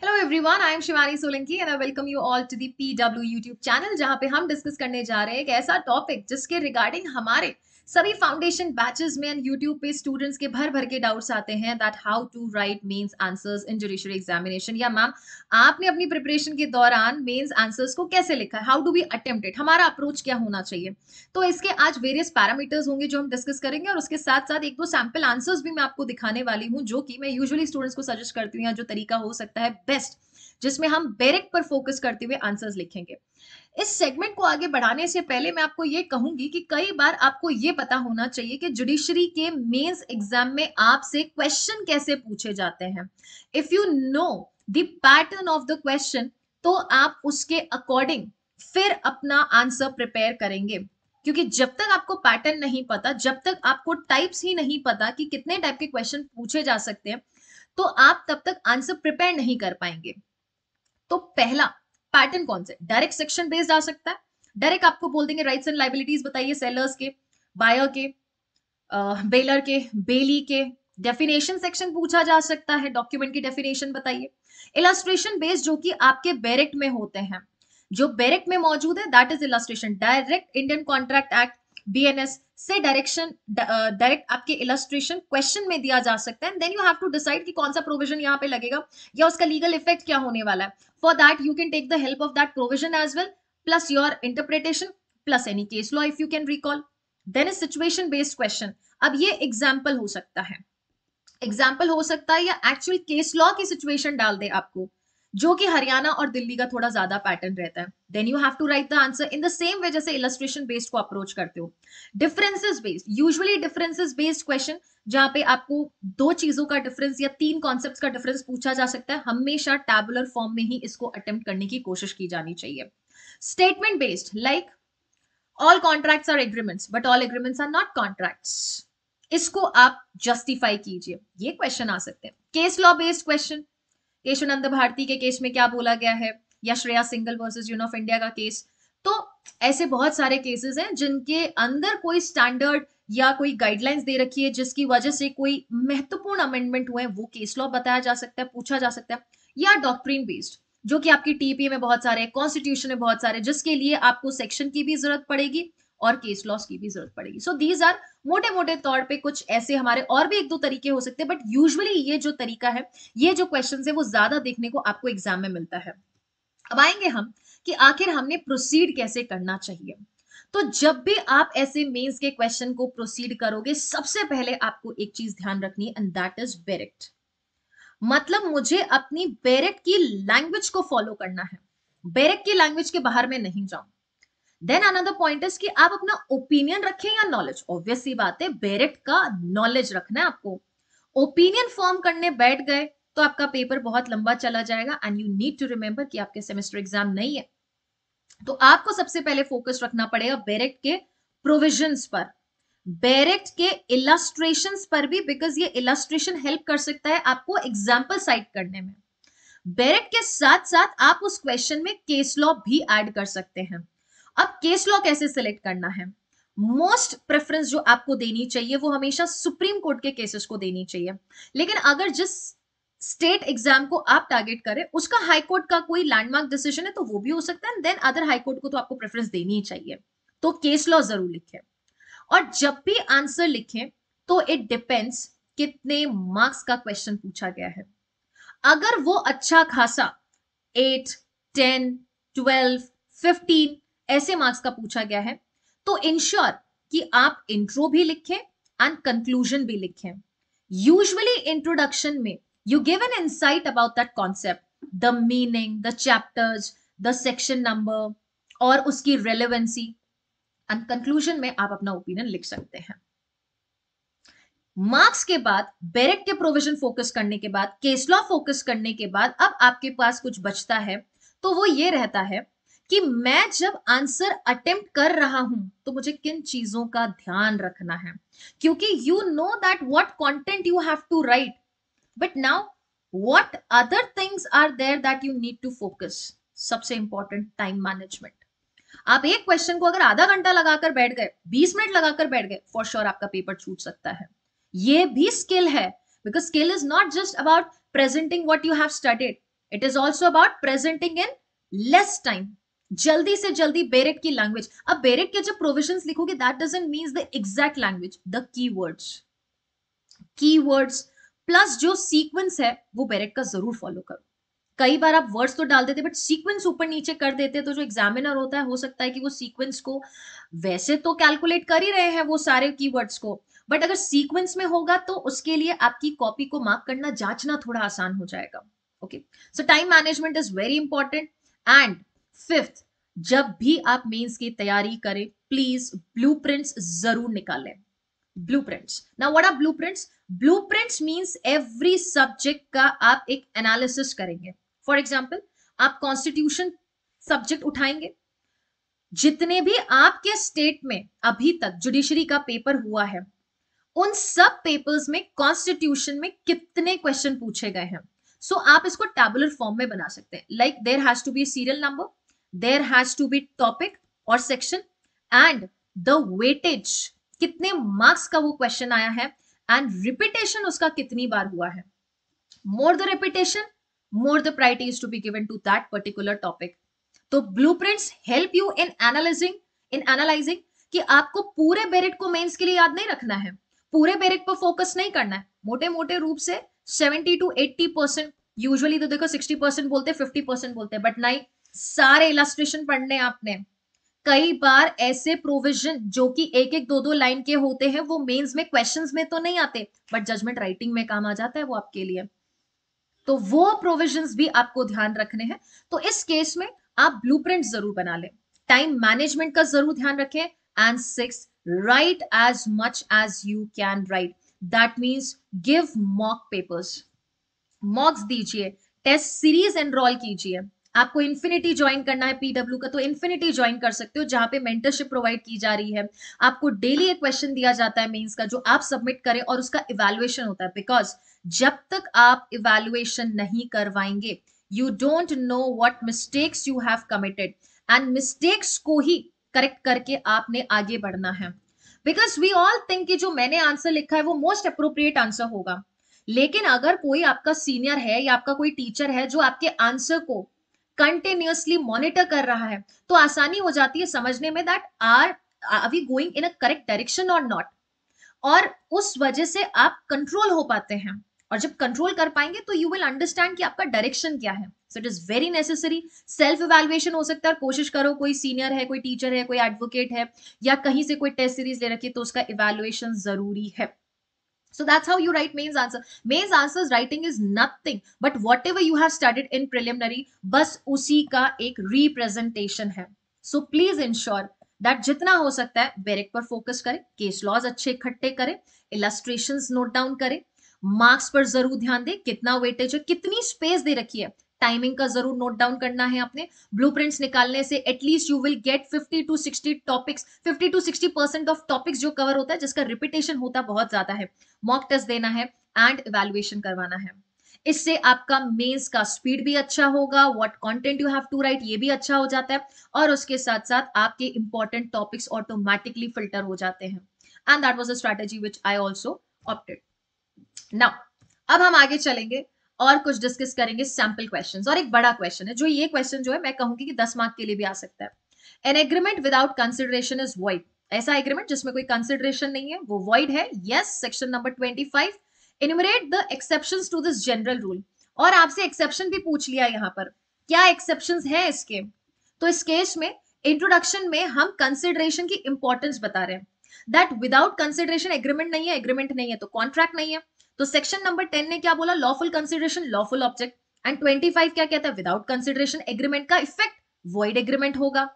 Hello everyone, I am Shivani Solanki and I welcome you all to the PW YouTube channel, जहां पे हम discuss करने जा रहे हैं एक ऐसा टॉपिक जिसके रिगार्डिंग हमारे सभी फाउंडेशन बैचेस में एंड यूट्यूब पे स्टूडेंट्स के भर भर के डाउट्स आते हैं that how to write mains answers in judiciary examination. या मैम, आपने अपनी प्रिपरेशन के दौरान मेंस आंसर्स को कैसे लिखा है, how do we attempt it, हमारा अप्रोच क्या होना चाहिए। तो इसके आज वेरियस पैरामीटर्स होंगे जो हम डिस्कस करेंगे, और उसके साथ साथ एक दो सैंपल आंसर्स भी मैं आपको दिखाने वाली हूँ, जो कि मैं यूजुअली स्टूडेंट्स को सजेस्ट करती हूँ, या जो तरीका हो सकता है बेस्ट जिसमें हम बेरेक्ट पर फोकस करते हुए आंसर्स लिखेंगे। इस सेगमेंट को आगे बढ़ाने से पहले मैं आपको ये कहूंगी कि कई बार आपको ये पता होना चाहिए कि जुडिशरी के मेंस एग्जाम में आपसे क्वेश्चन कैसे पूछे जाते हैं। If you know the pattern of the question, तो आप उसके अकॉर्डिंग फिर अपना आंसर प्रिपेयर करेंगे। क्योंकि जब तक आपको पैटर्न नहीं पता, जब तक आपको टाइप्स ही नहीं पता कि कितने टाइप के क्वेश्चन पूछे जा सकते हैं, तो आप तब तक आंसर प्रिपेयर नहीं कर पाएंगे। तो पहला पैटर्न कौन से, डायरेक्ट सेक्शन बेस्ड आ सकता है। डायरेक्ट आपको बोल देंगे राइट्स एंड लाइबिलिटीज बताइए, सेलर्स के, बायर के, बेलर के, बेली के। डेफिनेशन सेक्शन पूछा जा सकता है, डॉक्यूमेंट की डेफिनेशन बताइए। इलस्ट्रेशन बेस्ड जो कि आपके बेरेक्ट में होते हैं, जो बेरेक्ट में मौजूद है that is illustration. Direct Indian contract act, BNS से डायरेक्ट आपके इलस्ट्रेशन क्वेश्चन में दिया जा सकता है। Then you have to decide कि कौन सा प्रोविजन यहाँ पे लगेगा या उसका लीगल इफेक्ट क्या होने वाला है। For that you can take the help of that provision as well, plus your interpretation, plus any case law if you can recall. Then is situation based question. अब ये एग्जाम्पल हो सकता है, example हो सकता है या एक्चुअल केस लॉ की सिचुएशन डाल दे आपको, जो कि हरियाणा और दिल्ली का थोड़ा ज्यादा पैटर्न रहता है। Then you have to write the answer in the same way जैसे इलस्ट्रेशन बेस्ड को अप्रोच करते हो। Differences based, usually differences based question, जहां पे आपको दो चीजों का डिफरेंस या तीन कॉन्सेप्ट्स का डिफरेंस पूछा जा सकता है, हमेशा टैबुलर फॉर्म में ही इसको अटेम्प्ट करने की कोशिश की जानी चाहिए। Statement based, like all contracts are agreements but all agreements are not contracts, इसको आप जस्टिफाई कीजिए, ये क्वेश्चन आ सकते हैं। Case law based question, Keshavananda Bharati के केस में क्या बोला गया है, या Shreya Singhal versus Union of India का केस। तो ऐसे बहुत सारे केसेस हैं जिनके अंदर कोई स्टैंडर्ड या कोई गाइडलाइंस दे रखी है, जिसकी वजह से कोई महत्वपूर्ण अमेंडमेंट हुए, वो केस लॉ बताया जा सकता है, पूछा जा सकता है। या डॉक्ट्रिन बेस्ड, जो कि आपकी टीपीए में बहुत सारे, कॉन्स्टिट्यूशन में बहुत सारे, जिसके लिए आपको सेक्शन की भी जरूरत पड़ेगी और केस लॉस की भी जरूरत पड़ेगी। सो दीज आर मोटे मोटे तौर पे कुछ ऐसे हमारे और भी एक दो तरीके हो सकते हैं, बट यूजुअली ये जो तरीका है, ये जो क्वेश्चन है, वो ज्यादा देखने को आपको एग्जाम में मिलता है। अब आएंगे हम कि आखिर हमने प्रोसीड कैसे करना चाहिए। तो जब भी आप ऐसे मेंस के क्वेश्चन को प्रोसीड करोगे, सबसे पहले आपको एक चीज ध्यान रखनी है एंड दैट इज बेरेक्ट। मतलब मुझे अपनी बेरेक्ट की लैंग्वेज को फॉलो करना है, बेरेक्ट की लैंग्वेज के बाहर में नहीं जाऊं। देन अनदर पॉइंट इज कि आप अपना ओपिनियन रखें या नॉलेज। ऑब्वियस सी बात है, बेरेक्ट का नॉलेज रखना है आपको। ओपिनियन फॉर्म करने बैठ गए तो आपका पेपर बहुत लंबा चला जाएगा, and you need to remember कि आपके सेमेस्टर एग्जाम नहीं है। तो आपको सबसे पहले फोकस रखना पड़ेगा बेरेक्ट के प्रोविजंस पर, बेरेक्ट के इलस्ट्रेशंस पर भी, बिकॉज ये इलस्ट्रेशन हेल्प कर सकता है आपको एग्जाम्पल साइट करने में। बेरेक्ट के साथ साथ आप उस क्वेश्चन में केस लॉ भी ऐड कर सकते हैं। अब केस लॉ कैसे सिलेक्ट करना है, मोस्ट प्रेफरेंस जो आपको देनी चाहिए वो हमेशा सुप्रीम कोर्ट के केसेस को देनी चाहिए। लेकिन अगर जिस स्टेट एग्जाम को आप टारगेट करें उसका हाई कोर्ट का कोई लैंडमार्क डिसीजन है तो वो भी हो सकता है, देन अदर हाई कोर्ट को तो आपको प्रेफरेंस देनी ही चाहिए। तो केस लॉ जरूर लिखें, और जब भी आंसर लिखें तो इट डिपेंड्स कितने मार्क्स का क्वेश्चन पूछा गया है। अगर वो अच्छा खासा 8, 10, 12, 15 ऐसे मार्क्स का पूछा गया है, तो इंश्योर कि आप इंट्रो भी लिखें एंड कंक्लूजन भी लिखें। यूजुअली इंट्रोडक्शन में you give an insight about that concept, the meaning, the chapters, the section number और उसकी रेलेवेंसी, एंड कंक्लूजन में आप अपना ओपिनियन लिख सकते हैं। मार्क्स के बाद, बेरेक्ट के प्रोविजन फोकस करने के बाद, केस लॉ फोकस करने के बाद, अब आपके पास कुछ बचता है, तो वो ये रहता है कि मैं जब आंसर अटेम्प्ट कर रहा हूं तो मुझे किन चीजों का ध्यान रखना है। क्योंकि you know that what content you have to write, but now what other things are there that you need to focus. सबसे इंपॉर्टेंट, टाइम मैनेजमेंट। आप एक क्वेश्चन को अगर आधा घंटा लगाकर बैठ गए, 20 मिनट लगाकर बैठ गए, फॉर श्योर आपका पेपर छूट सकता है। ये भी स्किल है, because skill is not just about presenting what you have studied, it is also about presenting in less time, जल्दी से जल्दी बेरेट की लैंग्वेज। अब बेरेट के जब प्रोविजंस लिखोगे that doesn't means the exact language, the keywords plus जो सीक्वेंस है वो बेरेट का जरूर फॉलो करो। कई बार आप वर्ड्स तो डाल देते बट सीक्वेंस ऊपर नीचे कर देते, तो जो एग्जामिनर होता है हो सकता है कि वो सीक्वेंस को वैसे तो कैलकुलेट कर ही रहे हैं वो सारे कीवर्ड्स को, बट अगर सीक्वेंस में होगा तो उसके लिए आपकी कॉपी को मार्क करना, जांचना थोड़ा आसान हो जाएगा। Okay, so time management is very important. And fifth, जब भी आप मेंस की तैयारी करें प्लीज ब्लूप्रिंट्स जरूर निकालें। blueprints, now what are blueprints? Blueprints means every subject का आप एक एनालिसिस करेंगे। फॉर एग्जाम्पल आप कॉन्स्टिट्यूशन सब्जेक्ट उठाएंगे, जितने भी आपके स्टेट में अभी तक जुडिशरी का पेपर हुआ है उन सब पेपर्स में कॉन्स्टिट्यूशन में कितने क्वेश्चन पूछे गए हैं। सो आप इसको टैबुलर फॉर्म में बना सकते हैं, like there has to be serial number, there has to be topic और सेक्शन एंड द वेटेज, कितने मार्क्स का वो क्वेश्चन आया है एंड रिपीटेशन उसका कितनी बार हुआ है। More the repetition, more the priority is to be given to that particular topic. तो blueprints help you in analysing कि आपको पूरे बेरेट को मेंस के लिए याद नहीं रखना है, पूरे बेरेट पर फोकस नहीं करना है, मोटे मोटे रूप से 70 to 80%, यूजुअली तो देखो 60% बोलते हैं, 50% बोलते हैं, बट नहीं, सारे इलस्ट्रेशन पढ़ने आपने। कई बार ऐसे प्रोविजन जो कि एक एक दो दो लाइन के होते हैं वो मेंस में क्वेश्चंस में तो नहीं आते बट जजमेंट राइटिंग में काम आ जाता है वो आपके लिए, तो वो प्रोविजंस भी आपको ध्यान रखने हैं। तो इस केस में आप ब्लूप्रिंट जरूर बना लें। टाइम मैनेजमेंट का जरूर ध्यान रखें। And six, write as much as you can write, that means give mock papers, mocks दीजिए, टेस्ट सीरीज एनरोल कीजिए। आपको इन्फिनिटी ज्वाइन करना है पीडब्ल्यू का तो इन्फिनिटी ज्वाइन कर सकते हो जहां पे मेंटरशिप प्रोवाइड की जा रही है। आपको डेली एक क्वेश्चन दिया जाता है मेंस का जो आप सबमिट करें और उसका इवैल्यूएशन होता है, बिकॉज जब तक आप इवैल्यूएशन नहीं करवाएंगे you don't know what mistakes you have committed and mistakes को ही करेक्ट करके आपने आगे बढ़ना है। बिकॉज वी ऑल थिंक कि जो मैंने आंसर लिखा है वो मोस्ट अप्रोप्रिएट आंसर होगा, लेकिन अगर कोई आपका सीनियर है या आपका कोई टीचर है जो आपके आंसर को कंटिन्यूअसली मॉनिटर कर रहा है तो आसानी हो जाती है समझने में that are we going in a correct direction और नॉट, और उस वजह से आप कंट्रोल हो पाते हैं। और जब कंट्रोल कर पाएंगे तो यू विल अंडरस्टैंड कि आपका डायरेक्शन क्या है। So it is very necessary. Self evaluation हो सकता है, कोशिश करो कोई सीनियर है, कोई टीचर है, कोई एडवोकेट है या कहीं से कोई टेस्ट सीरीज ले रखी है तो उसका इवैल्यूएशन जरूरी है। So that's how you write mains answer. Mains answers writing is nothing but whatever you have studied in preliminary, बस उसी का एक representation है। So please ensure that जितना हो सकता है बेरेक पर फोकस करें, केस लॉज अच्छे इकट्ठे करें, इलस्ट्रेशंस नोट डाउन करें, मार्क्स पर जरूर ध्यान दें, कितना वेटेज है, कितनी स्पेस दे रखी है, टाइमिंग का जरूर नोट डाउन करना है आपने। ब्लूप्रिंट्स निकालने से at least you will get 50 to 60 topics, 50 to 60% of topics जो कवर होता है जिसका रिपीटेशन होता बहुत ज्यादा है। मॉक टेस्ट देना है एंड इवैल्यूएशन करवाना है। इससे आपका मेंस का स्पीड भी अच्छा होगा, what content you have to write ये भी अच्छा हो जाता है, और उसके साथ साथ आपके इंपॉर्टेंट टॉपिक्स ऑटोमेटिकली फिल्टर हो जाते हैं। And that was a strategy which I also opted. Now अब हम आगे चलेंगे और कुछ डिस्कस करेंगे सैंपल क्वेश्चंस, और एक बड़ा क्वेश्चन है जो ये क्वेश्चन जो है मैं कहूंगी कि 10 मार्क के लिए भी आ सकता है। An agreement without consideration is void, ऐसा एग्रीमेंट जिसमें कोई कंसिडरेशन नहीं है वो वॉइड है। Yes, section number 25, enumerate the exceptions to this general rule. और आपसे एक्सेप्शन भी पूछ लिया यहाँ पर, क्या एक्सेप्शंस है इसके। तो इस केस में इंट्रोडक्शन में हम कंसिडरेशन की इंपॉर्टेंस बता रहे हैं, दैट विदाउट कंसिडरेशन एग्रीमेंट नहीं है, एग्रीमेंट नहीं है तो कॉन्ट्रैक्ट नहीं है। तो सेक्शन नंबर 10 ने क्या बोला, lawful consideration lawful object, and 25 क्या कहता है, विदाउट कंसिडरेशन एग्रीमेंट का इफेक्ट वॉइड एग्रीमेंट होगा।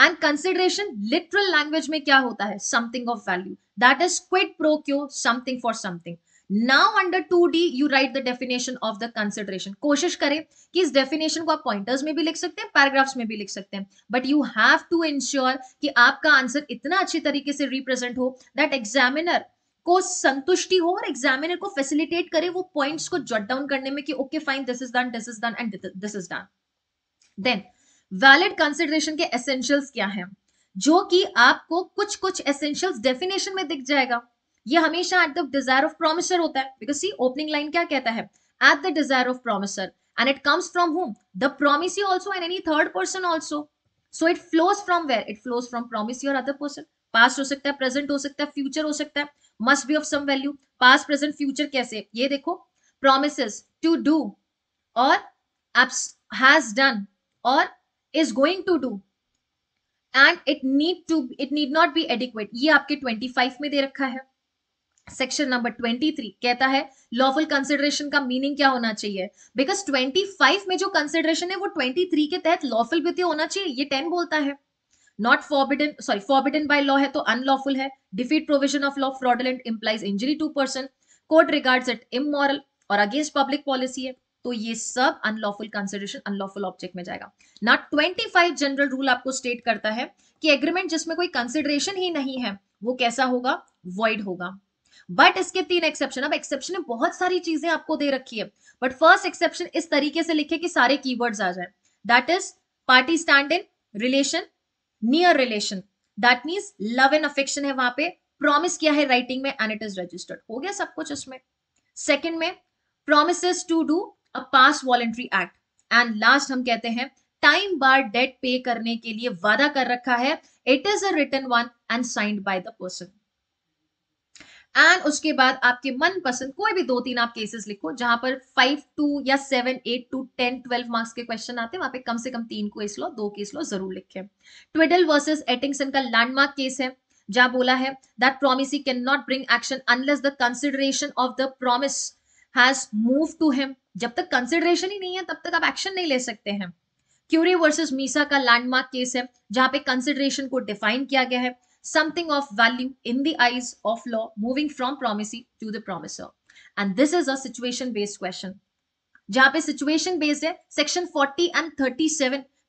एंड कंसिडरेशन लिटरल लैंग्वेज में क्या होता है, something of value, that is quid pro क्यो, something for something. Now under 2D you right the definition of the consideration. कोशिश करें कि इस डेफिनेशन को आप पॉइंटर्स में भी लिख सकते हैं, पैराग्राफ्स में भी लिख सकते हैं, but you have to ensure कि आपका आंसर इतना अच्छी तरीके से रिप्रेजेंट हो दैट एग्जामिनर को संतुष्टि हो और एग्जामिनर को फैसिलिटेट करे वो पॉइंट्स को जट डाउन करने में कि okay fine this is done and this is done. Then valid consideration के एसेंशियल्स क्या हैं, जो कि आपको कुछ कुछ एसेंशियल्स डेफिनेशन में दिख जाएगा। ये हमेशा at the desire of promisor होता है, बिकॉज सी ओपनिंग लाइन क्या कहता है, at the desire of promisor, and it comes from whom? The promisee also and any third person also. So it flows from where? It flows from promisee or other person. Past हो सकता है, present हो सकता है, future हो सकता है, must be of some value. Past, present, future कैसे? ये देखो, promises to do or has done or is going to do, and it need not be adequate. ये आपके 25 में दे रखा है. सेक्शन नंबर 23 कहता है लॉफुल कंसिडरेशन का मीनिंग क्या होना चाहिए, बिकॉज 25 में जो कंसिडरेशन है वो 23 के तहत लॉफुल भी तो होना चाहिए. ये 10 बोलता है not forbidden, sorry forbidden by law है तो अनलॉफुल है. Defeat provision of law fraudulent implies injury to person, court regards it immoral और अगेंस्ट पब्लिक पॉलिसी है, तो ये सब अनलॉफुल कंसिडरेशन अनलॉफुल ऑब्जेक्ट में जाएगा ना. 25 जनरल रूल आपको स्टेट करता है कि एग्रीमेंट जिसमें कोई कंसिडरेशन ही नहीं है वो कैसा होगा? वॉइड होगा. बट इसके 3 एक्सेप्शन. अब एक्सेप्शन में बहुत सारी चीजें आपको दे रखी है, बट फर्स्ट एक्सेप्शन इस तरीके से लिखे कि सारे कीवर्ड्स आ जाए. That is party stand in relation, near relation, that means love and affection है वहां पे, प्रॉमिस किया है राइटिंग में एंड इट इज रजिस्टर्ड. हो गया सब कुछ इसमें. सेकंड में promises to do a past voluntary act, and last हम कहते हैं टाइम बार डेट पे करने के लिए वादा कर रखा है, it is a written one and signed by the person. And उसके बाद आपके मनपसंद कोई भी 2-3 आप केसेस लिखो जहां पर 5 टू या 7 8 टू 10 12 मार्क्स के क्वेश्चन आते हैं, वहां पे कम से कम 3 केस लो, 2 केस लो जरूर लिखे. ट्विडल वर्सेस एटिंगसन का लैंडमार्क केस है जहां बोला है that promisee can not bring action unless the consideration of the promise has move to him. जब तक कंसिडरेशन ही नहीं है तब तक आप एक्शन नहीं ले सकते हैं. क्यूरी वर्सेस मीसा का लैंडमार्क केस है जहां पे कंसिडरेशन को डिफाइन किया गया है, something of value in the eyes of law moving from promisee to the promiser. And this is a situation based question जहां पे सिचुएशन बेस्ड है. सेक्शन 40 एंड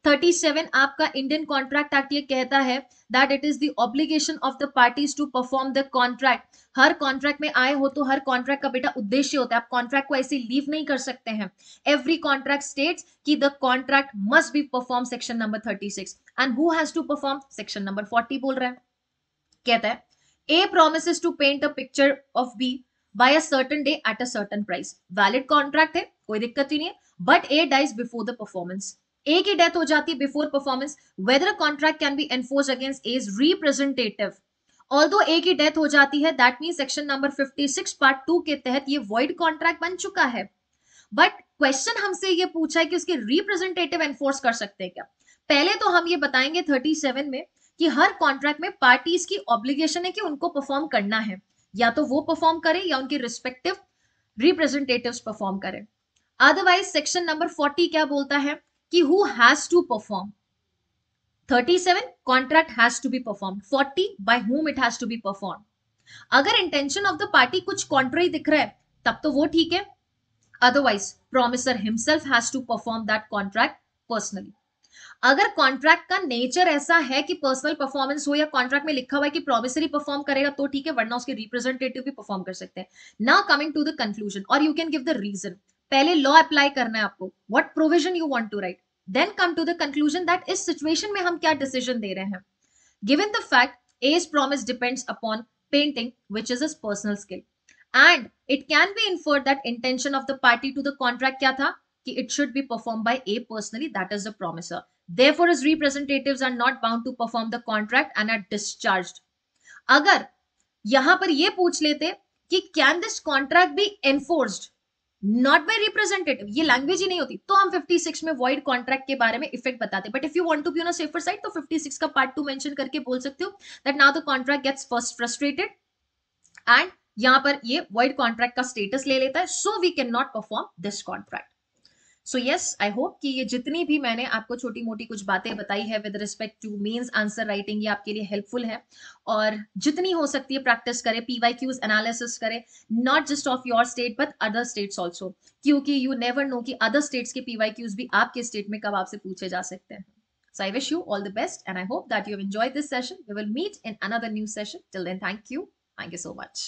37 आपका इंडियन कॉन्ट्रैक्ट एक्ट ये कहता है that it is the obligation of the parties to perform the contract. हर contract में आए हो तो हर कॉन्ट्रैक्ट का बेटा उद्देश्य होता है, आप कॉन्ट्रैक्ट को ऐसे लीव नहीं कर सकते हैं. एवरी कॉन्ट्रैक्ट स्टेट्स कि the contract must be perform, section number 36. And who has to perform? Section number 40 बोल रहा है. कहता है A promises to paint a picture of B by a certain day at a certain price. Valid contract है, कोई दिक्कत ही नहीं है. But A dies before the performance. A की डेथ हो जाती है before performance. Whether a contract can be enforced against A's representative. Although A की डेथ हो जाती है, that means section number 56 part 2 के तहत ये void contract बन चुका है. बट क्वेश्चन हमसे ये पूछा है कि उसके रिप्रेजेंटेटिव एनफोर्स कर सकते हैं क्या. पहले तो हम ये बताएंगे 37 में कि हर कॉन्ट्रैक्ट में पार्टीज की ऑब्लिगेशन है कि उनको परफॉर्म करना है, या तो वो परफॉर्म करे या उनके रिस्पेक्टिव रिप्रेजेंटेटिव्स परफॉर्म करें. अदरवाइज सेक्शन नंबर 40 क्या बोलता है कि who has to perform. 37 contract has to be perform, 40 by whom it has to be performed. अगर इंटेंशन ऑफ द पार्टी कुछ कॉन्ट्ररी दिख रहा है तब तो वो ठीक है, otherwise promisor himself has to perform that contract personally. अगर कॉन्ट्रैक्ट का नेचर ऐसा है कि पर्सनल परफॉर्मेंस हो या कॉन्ट्रैक्ट में लिखा हुआ है कि प्रोमिसरी परफॉर्म करेगा तो ठीक है, वरना उसके रिप्रेजेंटेटिव भी परफॉर्म कर सकते हैं. Now coming to the conclusion, और you can give the reason. पहले लॉ अप्लाई करना है आपको, what provision you want to write, then come to the conclusion that इस सिचुएशन में हम क्या डिसीजन दे रहे हैं. Given the fact A's promise depends upon painting which is his personal skill, and it can be inferred that intention of the party to the contract क्या था कि it should be performed by A personally, that is the promiser. Therefore his representatives are not bound to perform the contract and are discharged. अगर यहां पर ये पूछ लेते कि can this contract be enforced not by representative, ये language ही नहीं होती, तो हम 56 में void contract के बारे में इफेक्ट बताते. But if you want to be on a safer side तो 56 का पार्ट 2 मेंशन करके बोल सकते हो that now the contract gets first frustrated and यहां पर ये void contract का स्टेटस ले लेता है, so we can not perform this contract. So yes, I hope कि ये जितनी भी मैंने आपको छोटी मोटी कुछ बातें बताई है with respect to mains answer writing, ये आपके लिए हेल्पफुल है. और जितनी हो सकती है प्रैक्टिस करें, PYQs एनालिसिस करें, not just of your state but other states also, क्योंकि यू नेवर नो कि अदर स्टेट्स के PYQs भी आपके स्टेट में कब आपसे पूछे जा सकते हैं. So I wish you all the best and I hope that you have enjoyed this session. We will meet in another new session. Till then, thank you. Thank you so much.